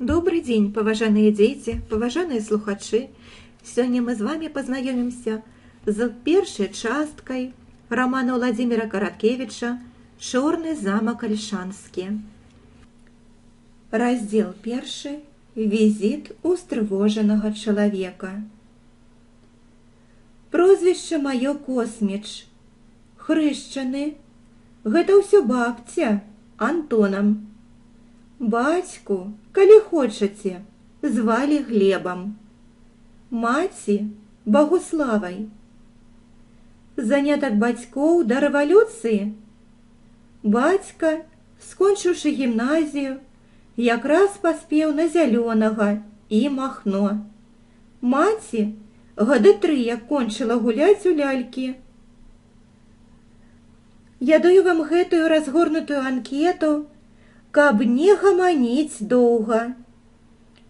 Добрый день, поважаныя дзеці, паважаныя слухачы. Сёння мы з вами пазнаёмімся з першай часткай романа Владимира Караткевича «Чорны замак Ольшанскі». Раздзел першы. Візіт устрывожанага чалавека. Прозвішча маё Косміч. Хрышчаны. Гэта ўсё бабця, Антонам. Бацьку, калі хочаце, звалі Глебам. Маці – Багуславай. Занятак бацькоў да рэвалюцыі. Бацька, скончыўшы гімназію, якраз паспеў на Зялёнага і Махно. Маці гады 3 як кончыла гуляць у лялькі. Я даю вам гэтую разгорнутую анкету, каб не гаманіць доўга.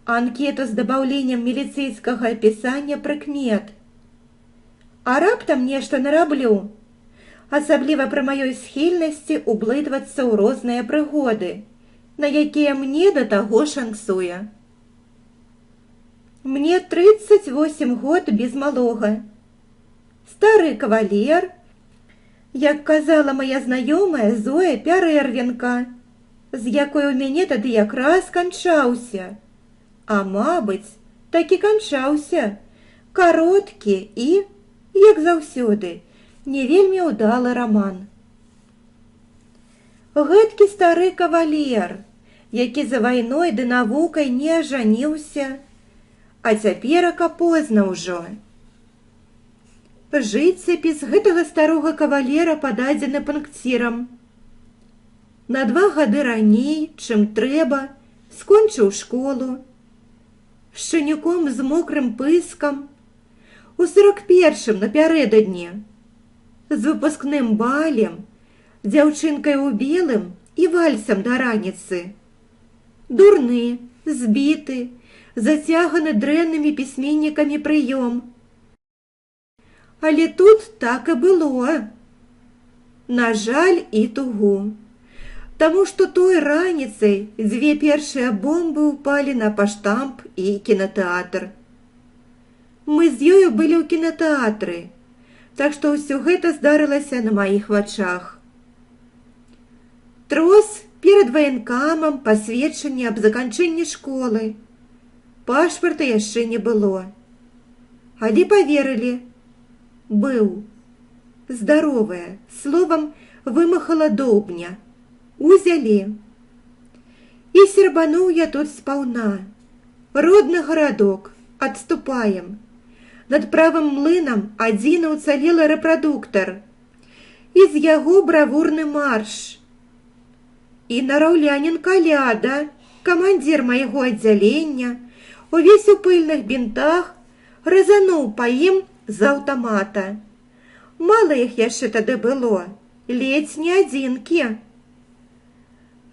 Анкету з дабаўленнем міліцэйскага апісання прыкмет. А раптам нешта нараблю, асабліва пры маёй схільнасці ўблытвацца ў розныя прыгоды, на якія мне да таго шанцуе. Мне 38 год без малога. Стары кавалер, як казала мая знаёмая Зоя Пярэрвенка, з якой у мяне тады якраз канчаўся. А мабыць, такі канчаўся, кароткі і, як заўсёды, не вельмі ўдалы раман. Гэткі стары кавалер, які за вайной ды навукай не ажаніўся, а цяперака позна ўжо. Жыццяпіс гэтага старога кавалера пададзены пункцірам. На 2 гады раней, чым трэба, скончыў школу. Шчанюком з мокрым пыскам. У 41-м напярэдадні. З выпускным балем, дзяўчынкай у белым і вальсам да раніцы. Дурны, збіты, зацяганы дрэннымі пісьменнікамі прыём. Але тут так і было. На жаль і тугу. Таму што той раніцай 2 першыя бомбы ўпалі на паштамп і кінатэатр. Мы з ёю былі ў кінатэатры, так што ўсё гэта здарылася на маіх вачах. Трос перад ваенкамам пасведчанне аб заканчэнні школы. Пашпарта яшчэ не было. Але паверылі. Быў. Здаровая, словам, вымахала доўбня. Узялі. І сербануў я тут спаўна. Родны гарадок, адступаем. Над правым млынам адзін уцалелы рэпрадуктар. І з яго бравурны марш. І нараўлянін Каляда, камандзір майго аддзялення, увесь у пыльных бінтах, разануў па ім з аўтамата. Мала іх яшчэ тады было, ледзь не адзінкі.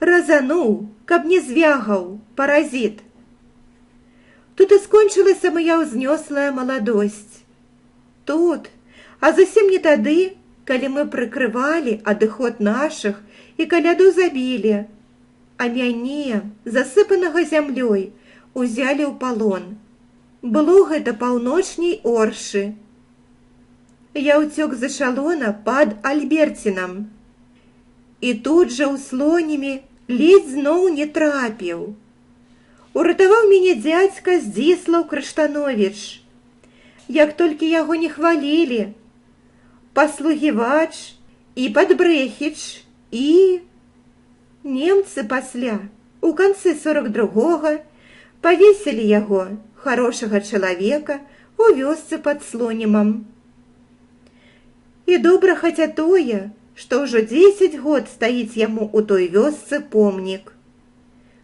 Разануў, каб не звягаў, паразіт. Тут і скончылася моя ўзнёслая маладосць. Тут, а зусім не тады, калі мы прыкрывалі адыход нашых і Каляду забілі, а мяне, засыпанага зямлёй, узялі ў палон. Было гэта паўночней Оршы. Я ўцёк з эшалона пад Альберцінам. І тут жа ў Слонімі ледзь зноў не трапіў. Уратаваў мяне дзядзька Здзіслаў Крыштановіч. Як толькі яго не хвалілі. Паслугівач і падбрэхіч, і... Немцы пасля, у канцы 42-го, павесілі яго, хорошага чалавека, у вёсцы пад Слонімам. І добра хаця тое, што ўжо 10 год стаіць яму ў той вёсцы помнік.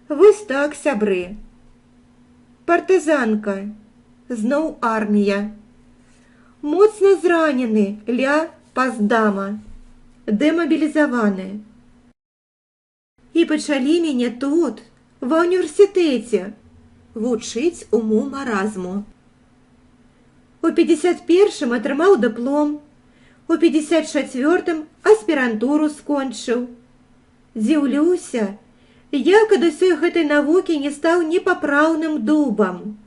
Вось так, сябры. Партызанка. Зноў армія. Моцна зранены ля Паздама. Дэмабілізаваны. І пачалі мяне тут, ва ўніверсітэце, вучыць уму маразму. У 51-м атрымаў дыплом, у 54-м аспірантуру скончыў. Дзіўлюся, як ад усёй гэтай навукі не стаў непапраўным дубам.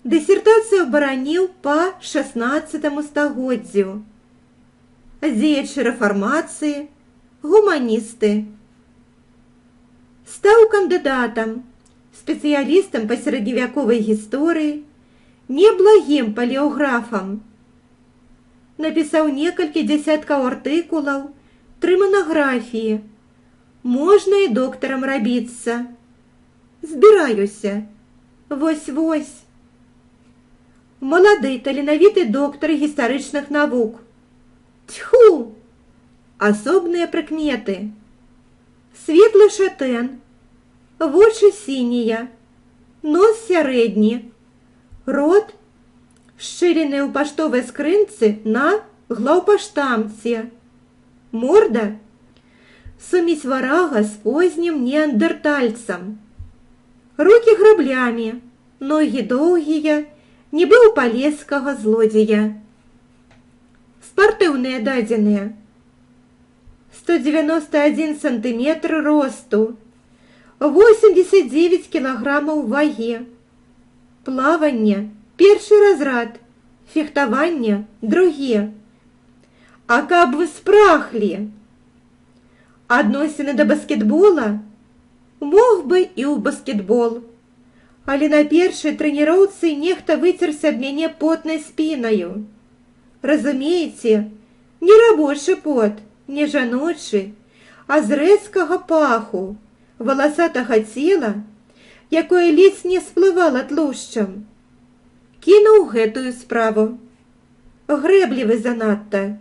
Дысертацыю абараніў па 16 стагоддзю. Дзеячы рэфармацыі, гуманісты. Стаў кандыдатам, спецыялістам па сярэдневяковай гісторыі, неблагім палеографам. Напісаў некалькі дзясяткаў артыкулаў, 3 манаграфіі. Можна і доктарам рабіцца. Збіраюся. Вось-вось. Малады, таленавіты доктар гістарычных навук. Тьху! Асобныя прыкметы. Светлы шатэн, вочы сінія, нос сярэдні, рот, шчыліны ў паштовай скрынцы на глаўпаштамце, морда, сумесь варага з познім неандэртальцам, рукі граблямі, ногі доўгія, нібы ў палескага злодзея. Спартыўныя дадзеныя. 191 сантиметр росту, 89 кілаграмаў вагі. Плаванне – першы разрад, фехтаванне – другі. А каб вы спрахлі! Адносіны да баскетбола? Мог бы і ў баскетбол. Але на першай трэніроўцы нехта выцерся аб мяне потнай спінаю. Разумееце, не рабочы пот, не жаночы, а з рэзкага паху, валасатага цела, якое ледзь не сплывала тлушчам. Кінуў гэтую справу. Грэблівы занадта.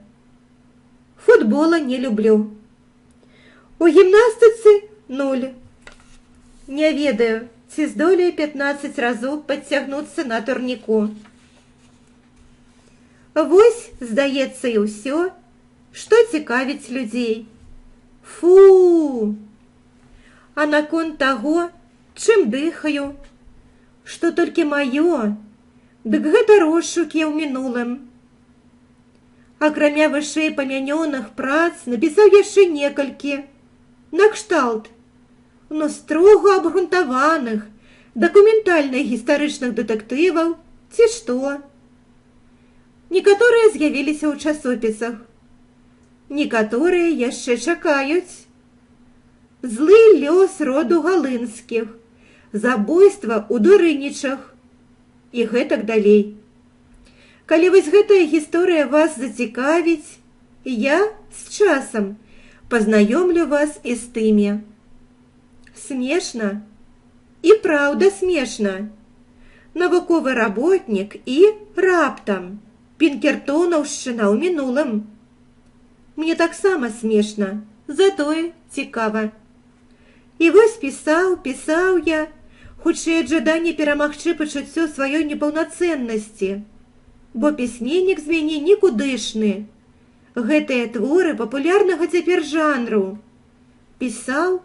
Футбола не люблю. У гімнастыцы 0. Не ведаю, ці здолею 15 разоў падцягнуцца на турніку. Вось, здаецца, і ўсё, што цікавіць людзей. Фу! А наконт таго, чым дыхаю, што толькі маё, дык гэта розшукі ў мінулым. Акрамя вышэй памянёных прац напісаў яшчэ некалькі, накшталт, но строга абгрунтаваных, дакументальных гістарычных дэтэктываў ці што. Некаторыя з'явіліся ў часопісах. Некаторыя яшчэ чакаюць. Злы лёс роду галынскіх, забойства ў Дурынічах і гэтак далей. Калі вось гэтая гісторыя вас зацікавіць, я з часам пазнаёмлю вас і з тымі. Смешна? І праўда смешна. Навуковы работнік і раптам пінкертонаўшчына ў мінулым. Мне таксама смешна, затое цікава. І вось пісаў я, хутчэй ад жадання перамагчы пачуццё сваёй непаўнацэннасці, бо пісьменнік з мяне нікудышны. Гэтыя творы папулярнага цяпер жанру. Пісаў,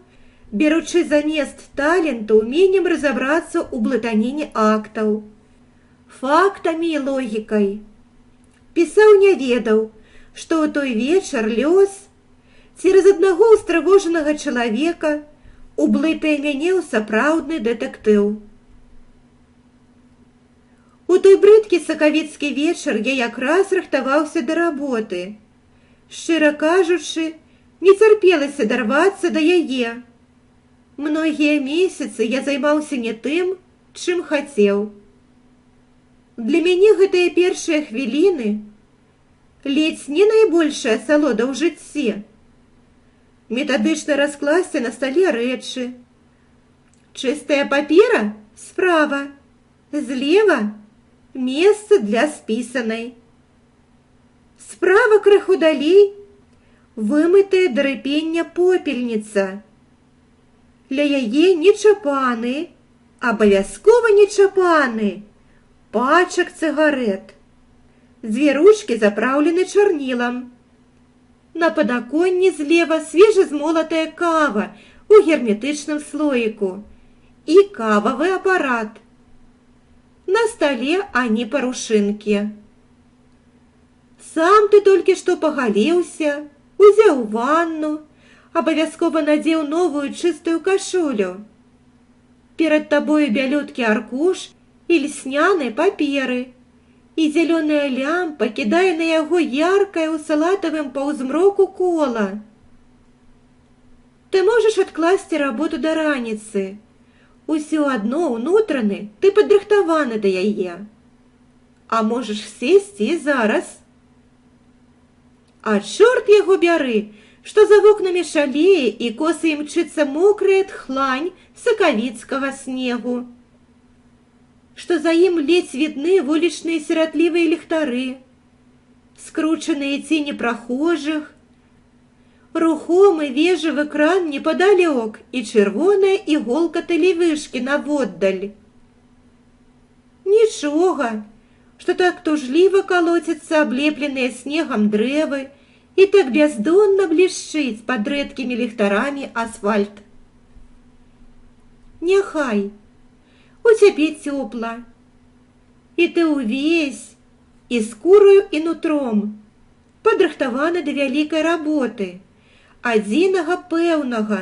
беручы замест таленту ўменнем разабрацца ў блытаніне актаў, фактамі і логікай. Пісаў не ведаў, што ў той вечар лёс цераз аднаго ўстрывожанага чалавека ублытае мяне ў сапраўдны дэтэктыў. У той брыдкі сакавіцкі вечар я якраз рыхтаваўся да работы. Шчыра кажучы, не цярпелася дарвацца да яе. Многія месяцы я займаўся не тым, чым хацеў. Для мяне гэтыя першыя хвіліны ледзь не найбольшая асалода ў жыцці. Метадычна раскласці на стале рэчы. Чыстая папера справа, злева месца для спісанай. Справа крыху далей вымытая да рыпення попельніца. Ля яе не чапаны, абавязкова не чапаны, пачак цыгарэт. 2 ручкі запраўлены чарнілам. На падаконні злева свежазмолатая кава у герметычным слоіку і кававы апарат. На стале ані парушынкі. Сам ты толькі што пагаліўся, узяў ванну, абавязкова надзеў новую чыстую кашулю. Перад табою бялюткі аркуш і льснянай паперы, і зялёная лямпа кідае на яго яркае ў салатавым паўзмроку кола. Ты можаш адкласці работу да раніцы. Усё адно ўнутраны ты падрыхтаваны да яе. А можаш сесці і зараз. А чорт яго бяры, што за вокнамі шалее і коса імчыцца мокрая тхлань сакавіцкага снегу, што за ім ледзь відны вулічныя сіратлівыя ліхтары, скручаныя цені прахожых, рухомы вежавы кран непадалёк і чырвоная іголка тэлевышкі наводдаль. Нічога, што так тужліва калоцяцца аблепленыя снегам дрэвы і так бяздонна блішчыць пад рэдкімі ліхтарамі асфальт. Няхай, у цябе цёпла, і ты ўвесь, і скураю, і нутром, падрыхтаваны да вялікай работы, адзінага пэўнага,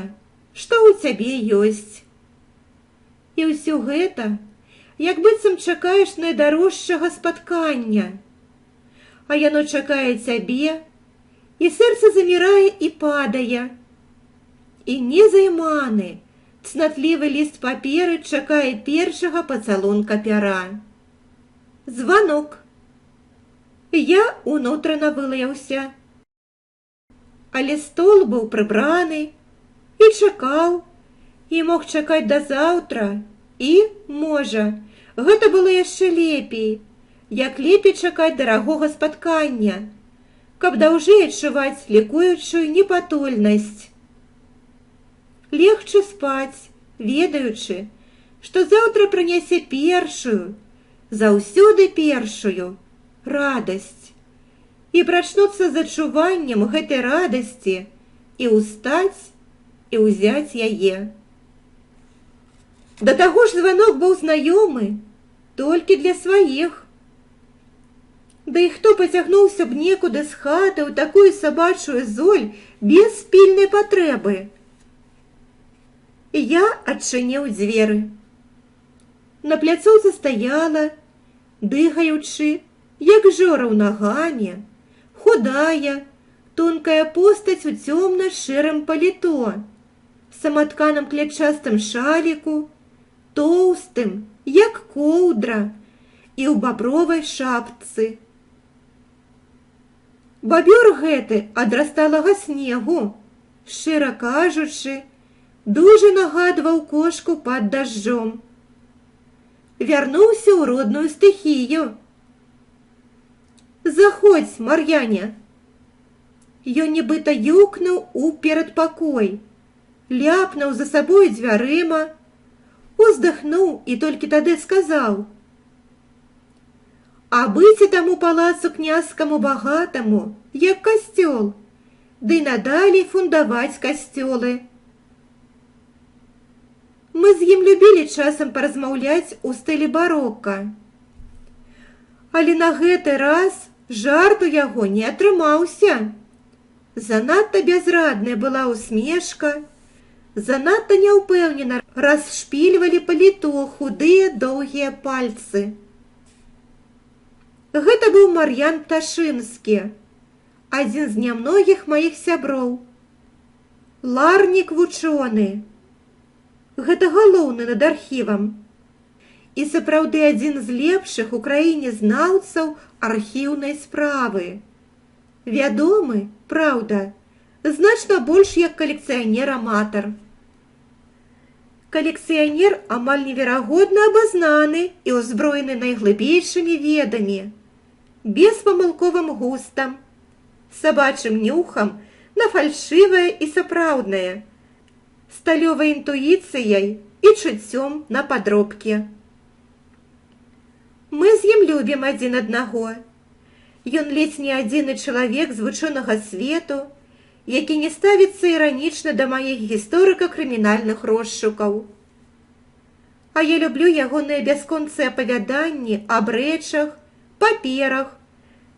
што ў цябе ёсць. І ўсё гэта, як быццам чакаеш найдарожчага спаткання, а яно чакае цябе, і сэрца замірае і падае, і незайманы, цнатлівы ліст паперы чакае першага пацалунка пяра. Званок. Я унутрана вылаяўся. Але стол быў прыбраны, і чакаў, і мог чакаць да заўтра, і, можа, гэта было яшчэ лепей, як лепей чакаць дарагога спаткання, каб даўжэй адчуваць лікуючую непатульнасць. Легче спаць, ведаючы, што заўтра прынясе першую, заўсёды першую, радасць, і прачнуцца з адчуваннем гэтай радасці і ўстаць, і ўзяць яе. Да таго ж званок быў знаёмы толькі для сваіх. Да і хто пацягнуўся б некуды з хаты ў такую сабачую золь без пільнай патрэбы? Я адчыніў дзверы. На пляцоўцы стаяла, дыгаючы, як жораў нагамі, худая, тонкая постаць у цёмна-шэрым паліто, саматканым клятчастым шаліку, тоўстым, як коўдра, і ў бабровай шапцы. Бабёр гэты ад расталага снегу, шчыра кажучы, дужа нагадваў кошку пад дажджом. Вярнуўся ў родную стыхію. Заходзь, Мар'яня. Ён нібыта юкнуў у перадпакой, ляпнуў за сабой дзвярыма, уздыхнуў і толькі тады сказаў: а быць таму палацу князькаму багатаму, як касцёл, ды надалей фундаваць касцёлы. Мы з ім любілі часам паразмаўляць у стылі барока. Але на гэты раз жарт у яго не атрымаўся. Занадта бязрадная была усмешка, занадта няўпэўнена расшпільвалі паліто худыя доўгія пальцы. Гэта быў Мар'ян Пташынскі, адзін з нямногіх маіх сяброў. Ларнік вучоны. Гэта галоўны над архівам. І сапраўды адзін з лепшых у краіне знаўцаў архіўнай справы. Вядомы, праўда, значна больш як калекцыянер-аматар. Калекцыянер амаль неверагодна абазнаны і ўзброены найглыбейшымі ведамі, беспамылковым густам, сабачым нюхам на фальшывае і сапраўднае, сталёвай інтуіцыяй і чуццём на падробкі. Мы з ім любім адзін аднаго. Ён ледзь не адзіны чалавек з вучонага свету, які не ставіцца іранічна да маіх гісторыка-крымінальных розшукаў. А я люблю ягоныя бясконцыя апавяданні аб рэчах, паперах,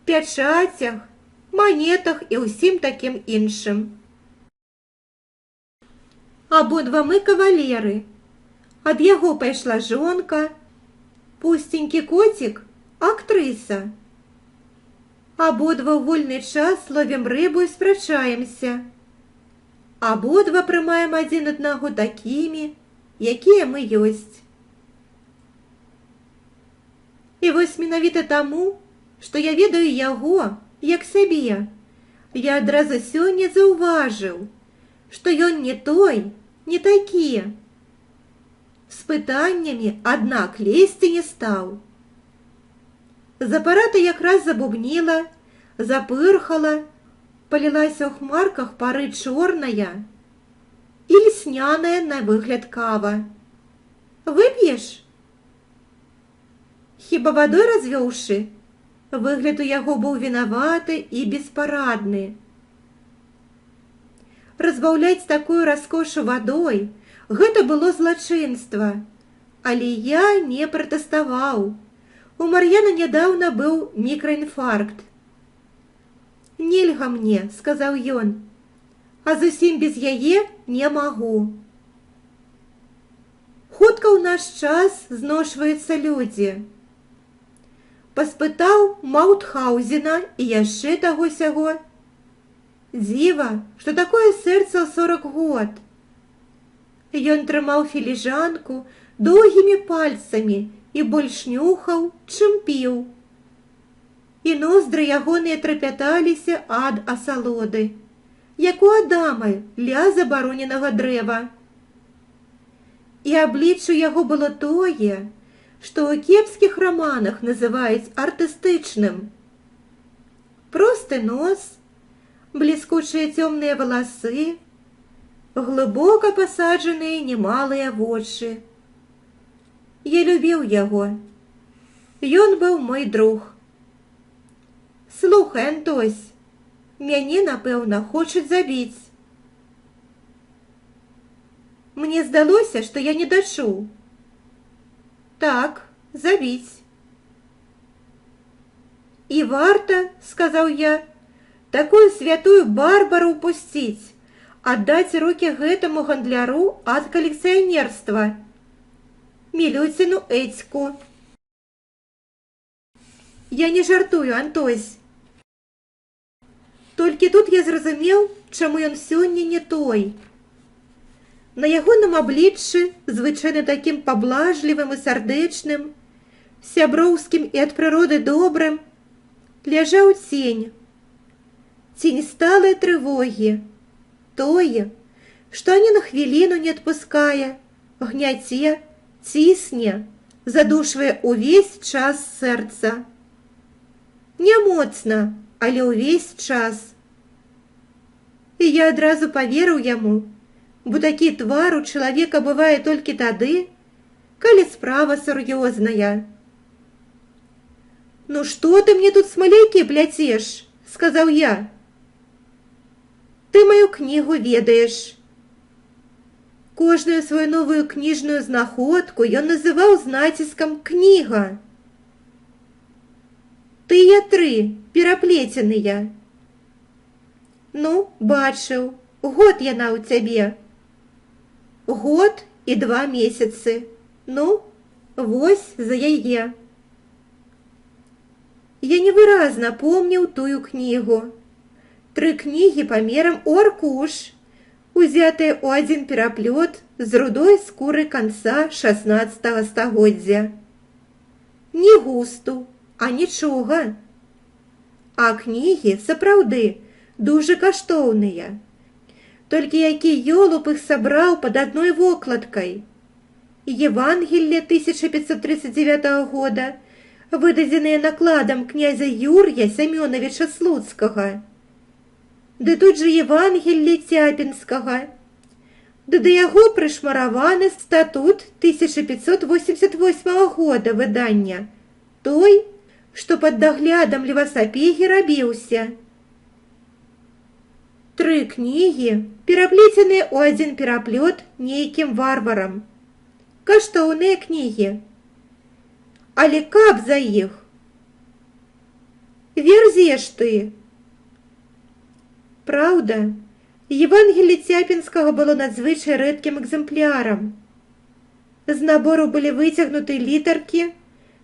пячацях, манетах і ўсім такім іншым. Абодва мы кавалеры. Ад яго пайшла жонка, пустенькі коцік – актрыса. Абодва ў вольны час ловім рыбу і спрачаемся. Абодва прымаем адзін аднаго такімі, якія мы ёсць. І вось менавіта таму, што я ведаю яго, як сябе, я адразу сёння заўважыў, што ён не той, не такі. З пытаннямі, аднак, лезці не стаў. З апарата якраз забубніла, запырхала, палілася ў хмарках пары чорная і лісняная на выгляд кава. Вып'еш? Хіба вадой развёўшы? Выгляд у яго быў вінаваты і беспарадны. Разбаўляць такую раскошу вадой – гэта было злачынства, але я не пратэставаў. У Мар'яна нядаўна быў мікраінфаркт. «Нельга мне», – сказаў ён, – «а зусім без яе не магу». Хутка ў наш час зношваюцца людзі. Паспытаў Маутхаўзена і яшчэ таго-сяго. Дзіва, што такое сэрца ў 40 год. Ён трымаў філіжанку доўгімі пальцамі і больш нюхаў, чым піў. І ноздры ягоныя трапяталіся ад асалоды, як у Адама ля забароненага дрэва. І аблічча яго было тое, што ў кепскіх раманах называюць артыстычным. Просты нос, бліскучыя цёмныя валасы, глыбока пасаджаныя немалыя вочы. Я любіў яго. Ён быў мой друг. Слухай, Антось, мяне, напэўна, хочуць забіць. Мне здалося, што я не дачуў. Так, забіць. І варта, сказаў я, такую святую барбару упусціць, аддаць рукі гэтаму гандляру ад калекцыянерства, Мілюціну Эцьку. Я не жартую, Антось. Толькі тут я зразумеў, чаму ён сёння не той. На ягоным абліччы, звычайна такім паблажлівым і сардэчным, сяброўскім і ад прыроды добрым, ляжаў цень. Цень сталай трывогі. Тое, што ані на хвіліну не адпускае, гняце, цісне, задушвае ўвесь час сэрца. Не моцна, але ўвесь час. І я адразу паверыў яму, бо такі твар у чалавека бывае толькі тады, калі справа сур'ёзная. «Ну што ты мне тут смаляйкі пляцеш?» – сказаў я. «Ты маю кнігу ведаеш». Кожную сваю новую кніжную знаходку ён называў з націскам «кніга». Тыя 3 пераплеценыя. Ну, бачыў, год яна ў цябе. Год і 2 месяцы. Ну, вось за яе. Я невыразна помніў тую кнігу. 3 кнігі памерам у аркуш, узятыя ў адзін пераплёт з рудой скуры канца 16 стагоддзя. Ні густу, а нічога. А кнігі, сапраўды, дужа каштоўныя. Толькі які ёлуп іх сабраў пад адной вокладкай. Евангелле 1539 года, выдадзеныя накладам князя Юр'я Сямёнавіча Слуцкага. Ды тут жа Евангелле Цяпінскага. Ды да яго прышмараваны статут 1588 года выдання, той, што пад даглядам левасапегі рабіўся. 3 кнігі, пераплеценыя ў адзін пераплёт нейкім варварам. Каштоўныя кнігі. Але каб за іх? Верзеш ты. Праўда, Євангеліє Цяпінскага было надзвычай рэдкім экземплярам. З набору былі выцягнуты літаркі,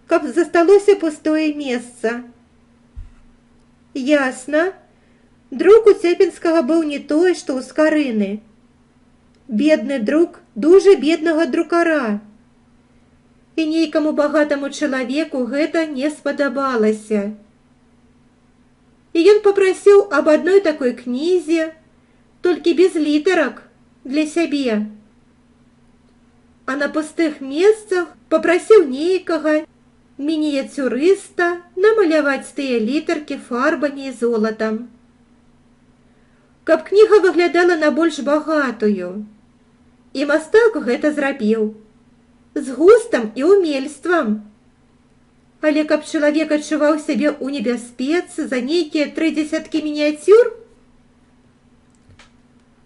каб засталося пустое месца. Ясна, друк у Цяпінскага быў не той, што ў Скарыны. Бедны друк дужа беднага друкара. І нейкаму багатаму чалавеку гэта не спадабалася. І ён папрасіў аб адной такой кнізе, толькі без літарак, для сябе. А на пустых месцах папрасіў нейкага мініяцюрыста намаляваць тыя літаркі фарбамі і золатам. Каб кніга выглядала на больш багатую. І мастак гэта зрабіў. З густам і умельствам. Але каб чалавек адчуваў сябе ў небяспецы за нейкія 30 мініяцюр?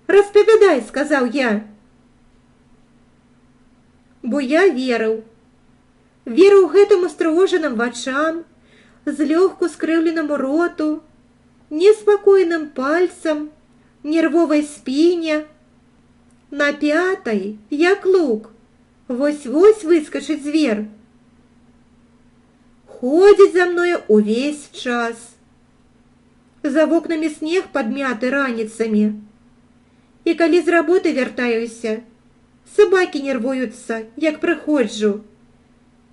«Распавядай», — сказаў я. Бо я верыў. Верыў гэтым устрывожаным вачам, злёгку скрыўленаму роту, неспакойным пальцам, нервовай спіне, напятай, як лук, вось-вось выскачыць звер. Ходзіць за мною увесь час. За вокнамі снег падмяты раніцамі. І калі з работы вяртаюся, сабакі нервуюцца, як прыходжу.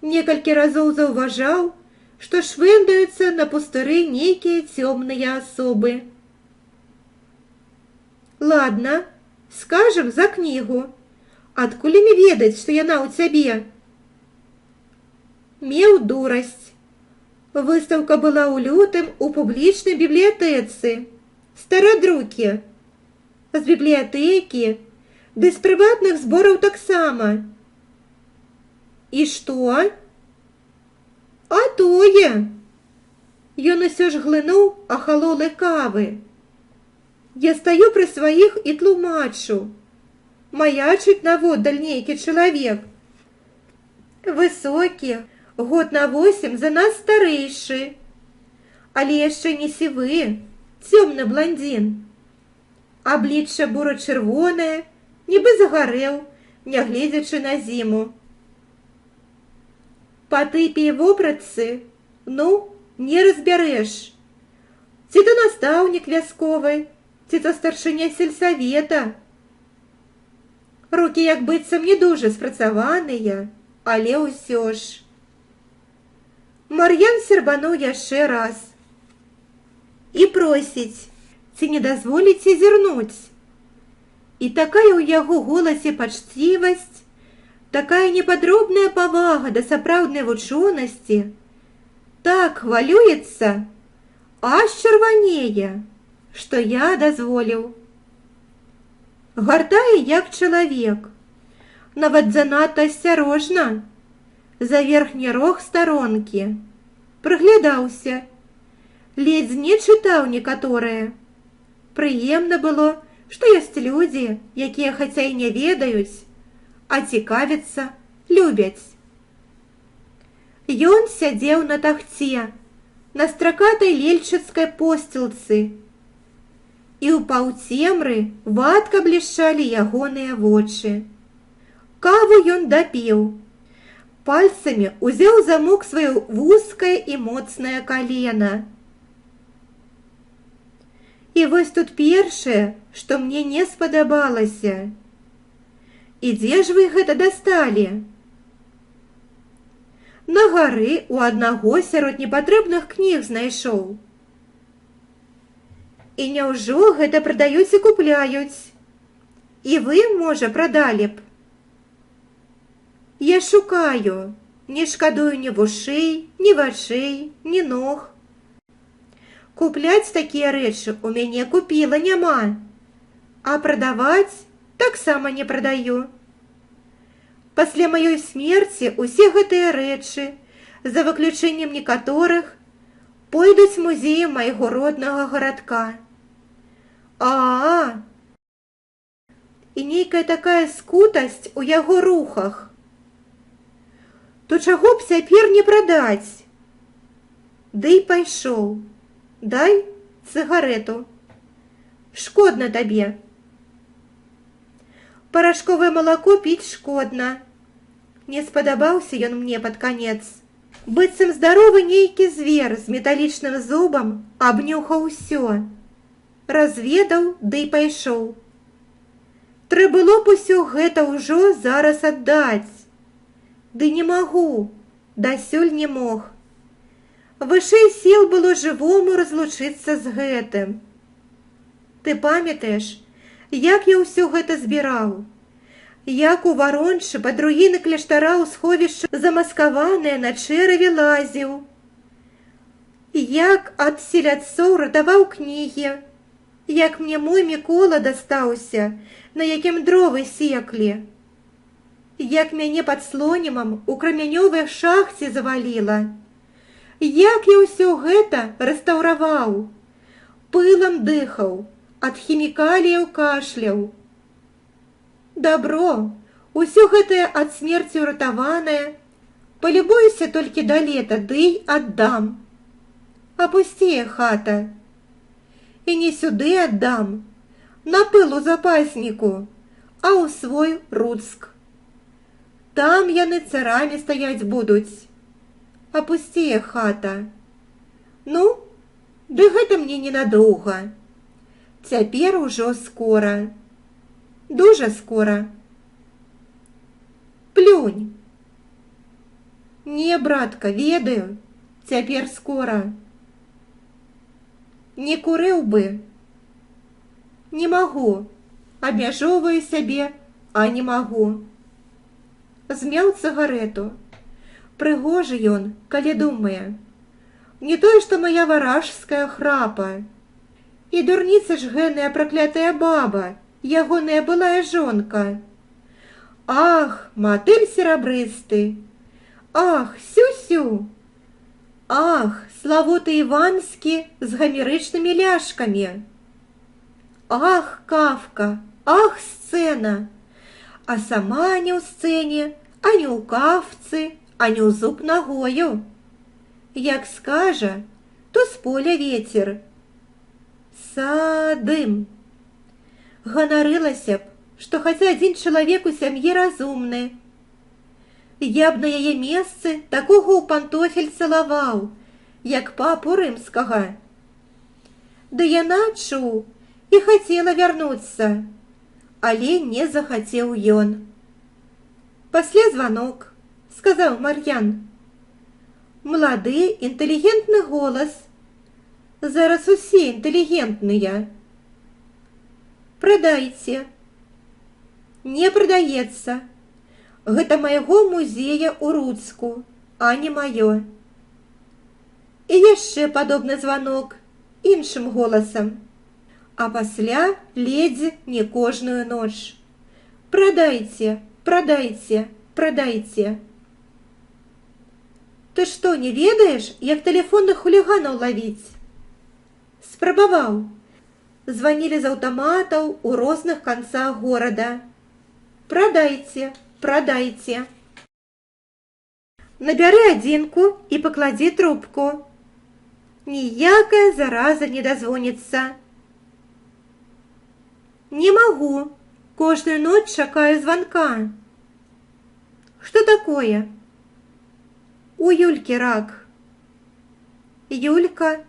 Некалькі разоў заўважаў, што швэндаюцца на пустыры нейкія цёмныя асобы. Ладно, скажам за кнігу. Адкуль імі ведаць, што яна ў цябе? Меў дурасць. Выстаўка была ў лютым у публічнай бібліятэцы. Старадрукі. З бібліятэкі, ды з прыватных збораў таксама. І што? А тое. Ён усё ж глынуў ахалолай кавы. Я стаю пры сваіх і тлумачу. Маячыць наводдаль нейкі чалавек. Высокі, год на 8 за нас старэйшы. Але яшчэ не сівы, цёмны бландзін. Аблічча бура-чырвонае, нібы загарэў, нягледзячы на зіму. Па тыпе і вопратцы, не разбярэш. Ці то настаўнік вясковы, ці то старшыня сельсавета. Рукі як быццам не дужа спрацаваныя, але ўсё ж. Мар'ян сербануў яшчэ раз. І просіць, ці не дазволіце зірнуць. І такая ў яго голасе пачцівасць, такая непадробная павага да сапраўднай вучонасці, так хвалюецца, аж чырванее, што я дазволіў. Гартае як чалавек, нават занадта асцярожна, за верхні рог старонкі, прыглядаўся, ледзь не чытаў некаторыя. Прыемна было, што ёсць людзі, якія хаця і не ведаюць, а цікавяцца, любяць. Ён сядзеў на тахце, на стракатай лельчыцкай посцілцы, і ў паўцемры вадка блішчалі ягоныя вочы. Каву ён дапіў, пальцамі узяў замок сваё вузкае і моцнае калена. І вось тут першае, што мне не спадабалася. І дзе ж вы гэта дасталі? На гары у аднаго сярод непатрэбных кніг знайшоў. І няўжо гэта прадаюць і купляюць? І вы, можа, прадалі б? Я шукаю, не шкадую ні вушэй, ні вачэй, ні ног. Купляць такія рэчы ў мяне купіла няма, а прадаваць таксама не прадаю. Пасля маёй смерці ўсе гэтыя рэчы, за выключэннем некаторых, пойдуць у музей майго роднага гарадка. І нейкая такая скутасць у яго рухах. То чаго б цяпер не прадаць? Ды і пайшоў. Дай цыгарету. Шкодна табе, Парашковае малако піць шкодна. Не спадабаўся ён мне пад канец. Быццам здаровы нейкі звер з металічным зубам абнюхаў усё. Разведаў, ды і пайшоў. Трэ было б усё гэта ўжо зараз аддаць. Ды не магу, дасюль не мог. Вышэй сіл было жывому разлучыцца з гэтым. Ты памятаеш, як я ўсё гэта збіраў? Як у варончы пад руіны кляштара ў сховішча замаскаванае на чэраве лазіў? Як ад селядцоў ратаваў кнігі? Як мне мой Мікола дастаўся, на якім дровы секлі? Як мяне пад слонімам у крамянёвай шахце заваліла? Як я ўсё гэта рэстаўраваў? Пылам дыхаў, ад хімікаліяў кашляў. Добро, усё гэтае ад смерці ўратаванае, палюбуюся толькі да лета, ды аддам. А пусцее хата. І не сюды аддам, на пыл у запасніку, а ў свой Руцк. Там яны царамі стаяць будуць. А пусцее хата. Ну, ды гэта мне ненадоўга. Цяпер ужо скора. Дужа скора. Плюнь. Не, братка, ведаю, цяпер скора. Не курыў бы. Не магу, абмяжоўваю сябе, а не магу. Змяў цыгарету. Прыгожы ён, калі думае. Не тое, што моя варажская храпа. І дурніца ж гэная праклятая баба, ягоная былая жонка. Ах, матыль серабрысты! Ах, сю-сю! Ах, славуты Іванскі з гамерычнымі ляшкамі! Ах, Кафка! Ах, сцэна! А сама не ў сцэне, а не ў кафцы, а не ў зуб нагою. Як скажа, то з поля вецер. Садым. Ганарылася б, што хаця адзін чалавек у сям'і разумны. Я б на яе месцы такога ў пантофель цалаваў, як папу рымскага. Ды яна, чуў, і хацела вярнуцца, але не захацеў ён. Пасля званок, сказаў Мар'ян. Малады, інтэлігентны голас. Зараз усе інтэлігентныя. Прадайце. Не прадаецца. Гэта майго музея ў Руцку, а не маё. І яшчэ падобны званок, іншым голасам. А пасля ледзь не кожную ноч. Прадайце, прадайце, прадайце. Ты што, не ведаеш, як тэлефонных хуліганаў лавіць? Спрабаваў. Званілі з аўтаматаў у розных канцах горада. Прадайце, прадайце. Набяры адзінку і пакладзі трубку. Ніякая зараза не дазвоніцца. Не магу. Кожную ноч чакаю званка. Што такое? У Юлькі рак. Юлька,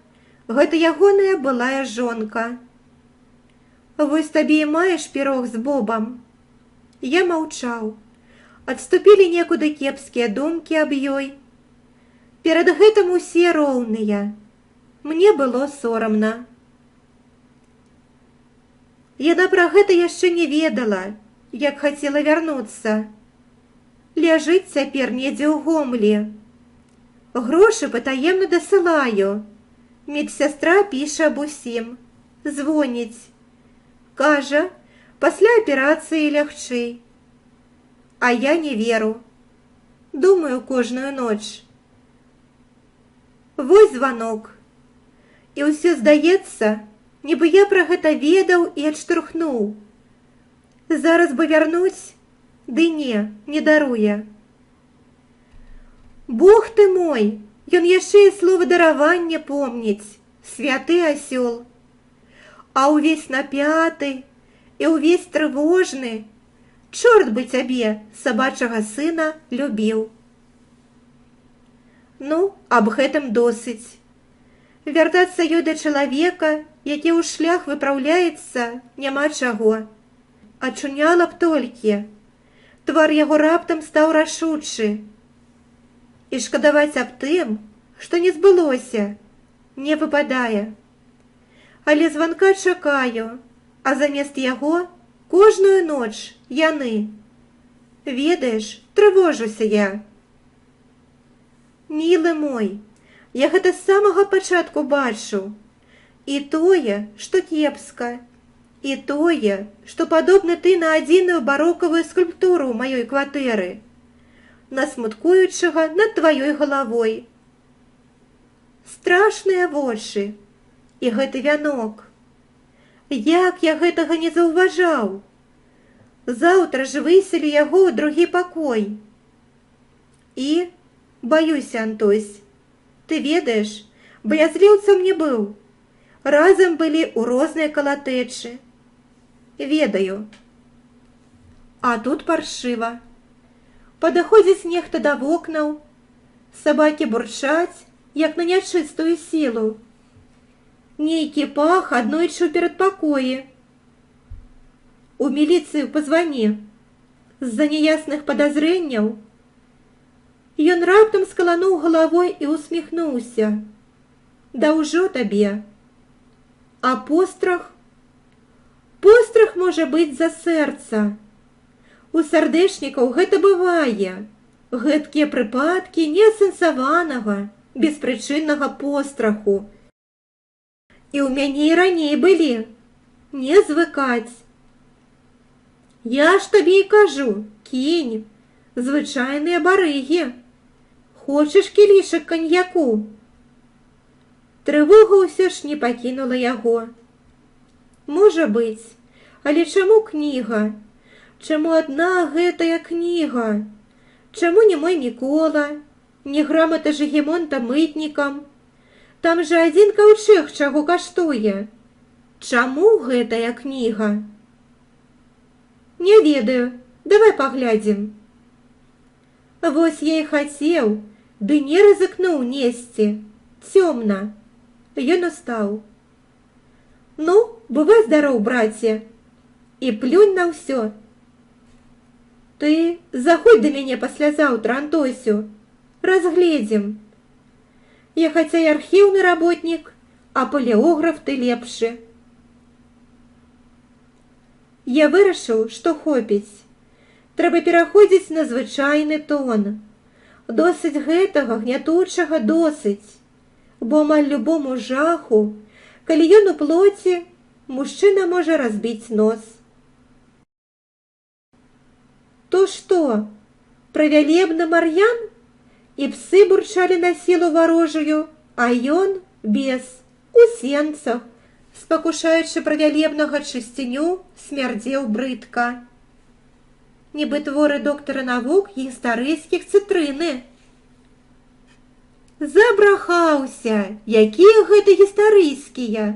гэта ягоная былая жонка. Вось табе і маеш пірог з бобам. Я маўчаў. Адступілі некуды кепскія думкі аб ёй. Перад гэтым усе роўныя. Мне было сорамна. Яна пра гэта яшчэ не ведала, як хацела вярнуцца. Ляжыць цяпер недзе ў Гомлі. Грошы патаемна дасылаю. Медсястра піша аб усім. Звоніць. Кажа, пасля аперацыі лягчэй. А я не веру. Думаю кожную ноч. Вось званок. І ўсё здаецца, нібы я пра гэта ведаў і адштурхнуў. Зараз бы вярнуць, ды не даруе. Бог ты мой, ён яшчэ і слова даравання помніць, святы асёл. А ўвесь напяты і ўвесь трывожны, Чорт бы цябе, сабачага сына, любіў. Ну, аб гэтым досыць. Вяртацца ёй да чалавека, які ў шлях выпраўляецца, няма чаго. Ачуняла б толькі. Твар яго раптам стаў рашучы. І шкадаваць аб тым, што не збылося, не выпадае. Але званка чакаю, а замест яго кожную ноч яны. Ведаеш, трывожуся я. Мілы мой, я гэта з самага пачатку бачу. І тое, што кепска, і тое, што падобны ты на адзіную барокавую скульптуру ў маёй кватэры, насмуткуючага над тваёй галавой. Страшныя вочы, і гэты вянок. Як я гэтага не заўважаў? Заўтра ж выселю яго ў другі пакой. І, баюся, Антось, ты ведаеш, баязліўцам не быў. Разам былі ў розныя калатэчы. Ведаю. А тут паршыва. Падаходзіць нехта да вокнаў, сабакі бурчаць, як на нячыстую сілу. Нейкі пах аднойчы ў перадпакоі. У міліцыю пазвані. З-за неясных падазрэнняў. Ён раптам скалануў галавой і усміхнуўся. Да ўжо табе. А пострах? Пострах можа быць за сэрца. У сардэчнікаў гэта бывае. Гэткія прыпадкі неасэнсаванага, беспрычыннага постраху. І ў мяне і раней былі. Не звыкаць. Я ж табе і кажу, кінь, звычайныя барыгі. Хочаш кілішак каньяку? Трывога ўсё ж не пакінула яго. Можа быць, але чаму кніга? Чаму адна гэтая кніга? Чаму не мой Мікола, не грамата Жыгімонта мытнікам? Там жа адзін каўчэг чаго каштуе. Чаму гэтая кніга? Не ведаю, давай паглядзім. Вось я і хацеў, ды не рызыкнуў несці. Цёмна. Ён устаў. Ну, бывай здароў, браце. І плюнь на ўсё. Ты заходь да мяне паслязаўтра, Антосю. Разгледзім. Я хаця і архіўны работнік, а палеограф ты лепшы. Я вырашыў, што хопіць. Трэба пераходзіць на звычайны тон. Досыць гэтага гнятучага досыць. Бо амаль любому жаху, калі ён у плоці, мужчына можа разбіць нос. То што, правялебны мар'ян? І псы бурчалі на сілу варожую, а ён без, у сенцах, спакушаючы правялебнага чысціню, смярдзеў брыдка. Нібы творы доктара навук гістарыйскіх цытрыны. Забрахаўся, якія гэта гістарыйскія.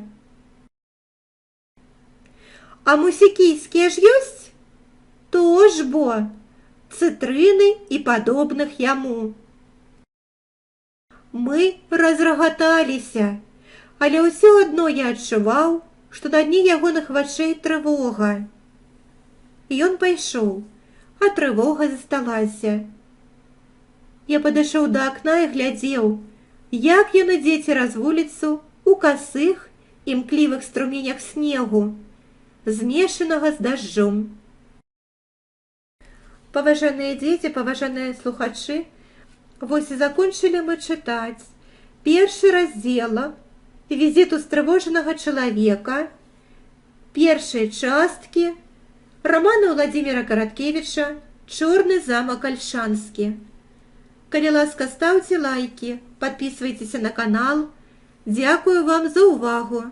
А мусікійскія ж ёсць? То ж бо, цытрыны і падобных яму. Мы разрагаталіся, але ўсё адно я адчуваў, што на дне ягоных вачэй трывога. Ён пайшоў, а трывога засталася. Я падышоў да акна і глядзеў, як ён ідзе цераз вуліцу у касых, імклівых струменях снегу, змешанага з дажджом. Паважаныя дзеці, паважаныя слухачы, вось і закончылі мы чытаць першы раздзел «Візіт устрывожанага чалавека», першай часткі рамана Владзіміра Караткевіча «Чорны замак Альшанскі». Калі ласка, ставьте лайки, подписывайтесь на канал. Дякую вам за увагу.